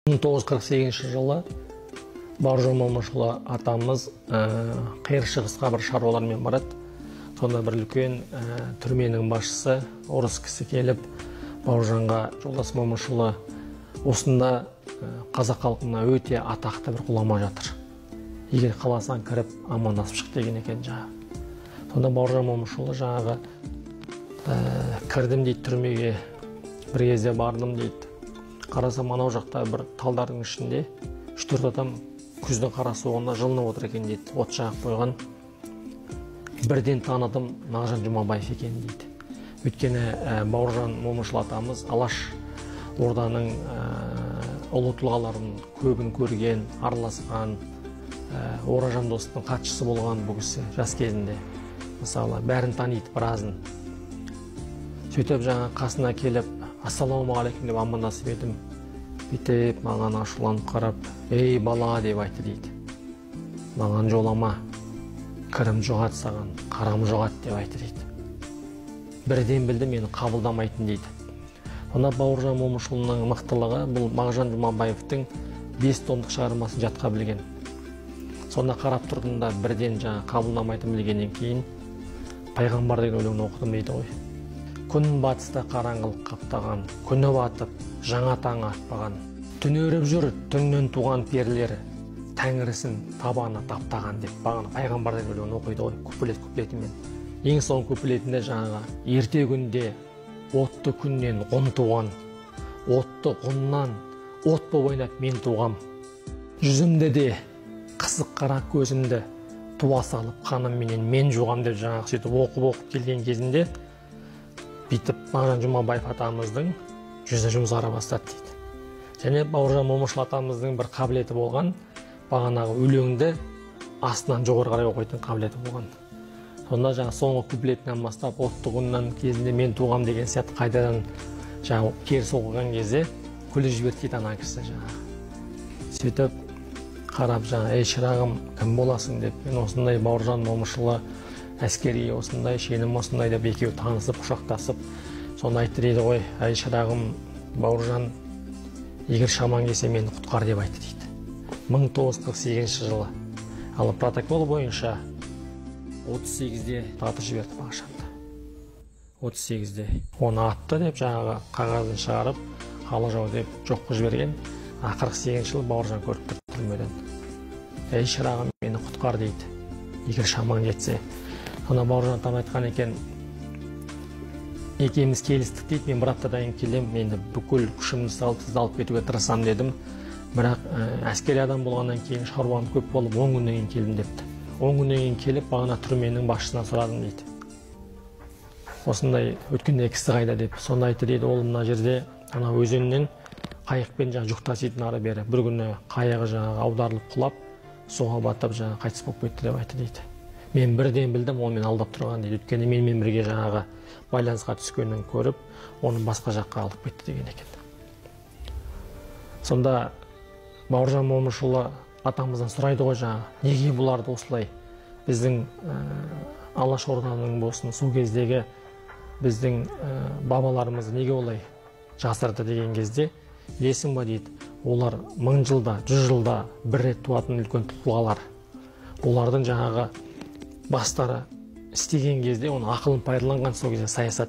1948 жылы Бауыржан Момышұлы атамыз қиыр шығысқа бір шаруалармен барады. Сонда бір үлкен түрменің басшысы орыс кісі келіп, Бауыржанға: "Жолдас Момышұлы, осында қазақ халқына өте атақты бір ғұлама жатыр. Егер қаласаң кіріп амандасып шық" деген екен жаңағы. Сонда Бауыржан Момышұлы жаңағы кірдім дейді түрмеге, бір кезде бардым дейді. Қарасам, анау жақта бір талдардың ішінде 3-4 адам күздің қара суығында жылынып отыр екен дейді. От жағып қойған. Бірден таныдым, Мағжан Жұмабаев екен дейді. Өйткені Бауыржан Момышұлы атамыз Алаш орданың ұлы тұлғаларының көбін көрген, араласқан, Оражан достың хатшысы болған бұл кісі жас кезінде. Мысалы, бәрін таниды, біразын. Сөйтіп жаңа қасына келіп, "Ассалаумағалейкум" деп амандасып едім. Бүйтіп маған ашуланып қарап, "Ей бала" деп айтты дейді. "Маған жолама, кірім жоғат саған, қарам жоғат" деп айтты дейді. Бірден білді мені қабылдамайтын дейді. Онда Бауыржан Момышұлының мықтылығы бұл Мағжан Жұмабаевтың 5 томдық шығармасын жатқа білген. Сонда қарап тұрдым да бірден жаңа қабылдамайтын білгеннен кейін Пайғамбар деген өлеңін оқыдым дейді ғой. "Күн батыста қараңғылық қаптаған, күні батып, жаңа таң атпаған. Түн өріп жүр, түннен туған перілер, тәңірісін табаны таптаған" деп бағана Пайғамбар деген өлеңін оқиды ғой, куплетімен. Ең соңғы куплетінде жаңағы: "Ерте күнде отты күннен ғұн туған, отты ғұннан от боп ойнап мен туғам. Жүзімді де қысық қара көзімді туа салып қанымменен мен жуғам" деп жаңағы сөйтіп оқып келген кезінде бүйтіп Мағжан Жұмабаев атамыздың жүзі жұмсара бастады дейді. Және Бауыржан Момышұлы атамыздың бір қабілеті болған, бағанағы өлеңді астынан жоғары қарай оқитын қабілеті болған. Сонда жаңа соңғы куплетінен бастап "отты ғұннан кезінде мен туғам" деген сияқты қайдадан жаңа керіс оқыған кезде күліп жіберді дейді ана кісі жаңағы. Сөйтіп қарап жаңа: "Ей шырағым, кім боласың" деп, "Мен осындай Бауыржан Момышұлы, әскери осындай, шенім осындай" деп екеуі танысып, құшақтасып, сонда айтты дейді ғой: "Ей шырағым, Бауыржан, егер шамаң келсе мені құтқар" деп айтты дейді. 1948 жылы. Ал протокол бойынша 38-де атып жіберді Мағжанды. 38-де. Оны атты деп жаңағы қағазын шығарып, халық жау деп жоқ қылып жіберген. 48 жылы Бауыржан көріп тұрды түрмеден. "Ей шырағым, мені құтқар" дейді, "егер шамаң жетсе". Сонда Бауыржан атам айтқан екен: "Екеуміз келістік" дейді, "Мен бір аптадан келем, енді бүкіл күшімді салып сізді алып кетуге тырысамын" дедім. "Бірақ әскери адам болғаннан кейін шаруам көп болып 10 күннен кейін келдім" депті. 10 күннен кейін келіп, бағана түрменің басшысынан сұрадым дейді. "Осындай өткенде кісі қайда" деп. Сонда айтты дейді: "Ол мына жерде ана өзеннен қайықпен жаңа жүк таситын ары бері. Бір күні қайығы жаңағы аударылып құлап, суға батып жаңа қайтыс болып кетті" деп айтты дейді. "Мен бірден білдім, ол мені алдап тұрған" дейді. "Өйткені менімен бірге жаңағы байланысқа түскенін көріп, оны басқа жаққа алып кетті" деген екен. Сонда Бауыржан Момышұлы атамыздан сұрайды ғой жаңа: "Неге бұларды осылай біздің Алаш орданың болсын, сол кездегі біздің бабаларымызды неге олай жасырды" деген кезде, "Білесің ба" дейді, "олар 1000 жылда, 100 жылда бір рет туатын үлкен тұлғалар. Олардың жаңағы бастары істеген кезде оны ақылын пайдаланған сол кезде саясат.